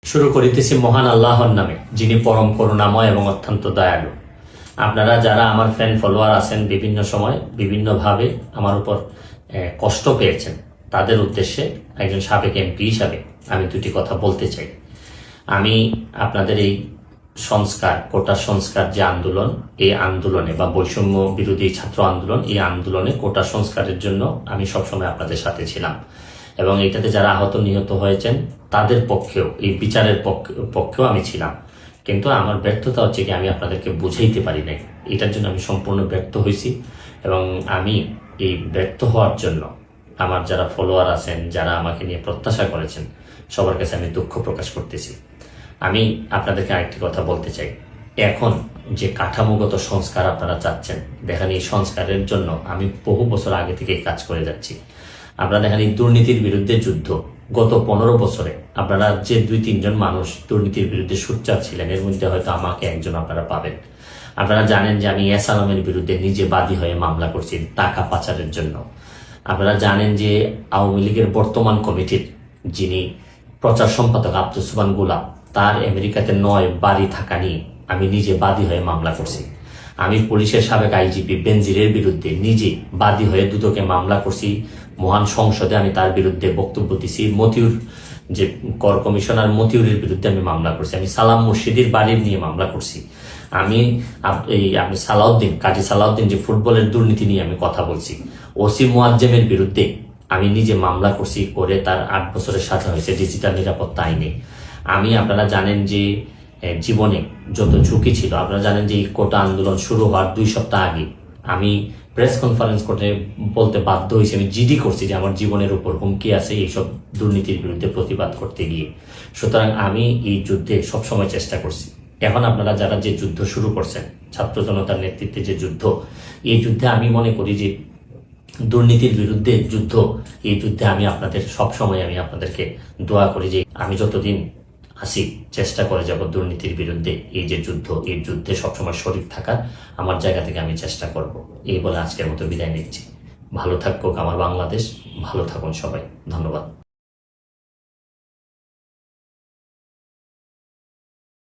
শুরু করিতেছি মহান আল্লাহর নামে, যিনি পরম করুণাময় এবং অত্যন্ত দয়ালু। আপনারা যারা আমার ফ্যান ফলোয়ার আছেন, বিভিন্ন সময় বিভিন্নভাবে আমার উপর কষ্ট পেয়েছেন, তাদের উদ্দেশ্যে একজন সাবেক এমপি হিসাবে আমি দুটি কথা বলতে চাই। আমি আপনাদের এই সংস্কার, কোটা সংস্কার যে আন্দোলন, এই আন্দোলনে বা বৈষম্য বিরোধী ছাত্র আন্দোলন, এই আন্দোলনে কোটা সংস্কারের জন্য আমি সবসময় আপনাদের সাথে ছিলাম এবং এটাতে যারা আহত নিহত হয়েছেন তাদের পক্ষেও, এই বিচারের পক্ষেও আমি ছিলাম। কিন্তু আমার ব্যর্থতা হচ্ছে কি, আমি আপনাদেরকে বুঝাইতে পারি নাই। এটার জন্য আমি সম্পূর্ণ ব্যর্থ হয়েছি এবং আমি এই ব্যর্থ হওয়ার জন্য আমার যারা ফলোয়ার আছেন, যারা আমাকে নিয়ে প্রত্যাশা করেছেন, সবার কাছে আমি দুঃখ প্রকাশ করতেছি। আমি আপনাদেরকে আরেকটি কথা বলতে চাই। এখন যে কাঠামোগত সংস্কার আপনারা চাচ্ছেন, দেখেন এই সংস্কারের জন্য আমি বহু বছর আগে থেকেই কাজ করে যাচ্ছি। আপনারা দেখেন এই দুর্নীতির বিরুদ্ধে যুদ্ধ গত 15 বছরে আপনারা যে 2-3 জন মানুষ দুর্নীতির বিরুদ্ধে সোচ্চার ছিলেন, এর মধ্যে হয়তো আমাকে একজন আপনারা পাবেন। আপনারা জানেন যে আমি এস আলমের বিরুদ্ধে নিজে বাদী হয়ে মামলা করছি টাকা পাচারের জন্য। আপনারা জানেন যে আওয়ামী লীগের বর্তমান কমিটির যিনি প্রচার সম্পাদক আব্দুস সুবহান গোলাপ, তার আমেরিকাতে 9 বাড়ি থাকা নিয়ে আমি নিজে বাদী হয়ে মামলা করছি। আমি পুলিশের সাবেক আইজিপি বেনজিরের বিরুদ্ধে নিজে বাদী হয়ে দুদকে মামলা করছি। মহান সংসদে আমি তার বিরুদ্ধে বক্তব্য দিছি। মতিউর যে কর কমিশনার, মতিউরের বিরুদ্ধে আমি মামলা করছি। আমি সালাম মুর্শিদির বাড়ির নিয়ে মামলা করছি। আমি সালাউদ্দিন, কাজী সালাউদ্দিন যে ফুটবলের দুর্নীতি নিয়ে আমি কথা বলছি। ওসি মুয়াজ্জেমের বিরুদ্ধে আমি নিজে মামলা করছি, করে তার 8 বছরের সাজা হয়েছে ডিজিটাল নিরাপত্তা আইনে। আপনারা জানেন যে জীবনে যত ঝুঁকি ছিল, আপনারা জানেন যে এই কোটা আন্দোলন শুরু হওয়ার 2 সপ্তাহ আগে আমি প্রেস কনফারেন্স করতে বলতে বাধ্য হয়েছি, আমি জিডি করছি যে আমার জীবনের উপর হুমকি আছে এইসব দুর্নীতির বিরুদ্ধে প্রতিবাদ করতে গিয়ে। সুতরাং আমি এই যুদ্ধে সবসময় চেষ্টা করছি। এখন আপনারা যারা যে যুদ্ধ শুরু করছেন, ছাত্র জনতার নেতৃত্বে যে যুদ্ধ, এই যুদ্ধে আমি মনে করি যে দুর্নীতির বিরুদ্ধে যুদ্ধ, এই যুদ্ধে আমি আপনাদের সবসময় আমি আপনাদেরকে দোয়া করি যে আমি যতদিন আসি চেষ্টা করে যাব দুর্নীতির বিরুদ্ধে এই যে যুদ্ধ, এই যুদ্ধে সবসময় শরীক থাকার আমার জায়গা থেকে আমি চেষ্টা করব। এই বলে আজকের মতো বিদায় নিচ্ছি। ভালো থাকুক আমার বাংলাদেশ, ভালো থাকুন সবাই। ধন্যবাদ।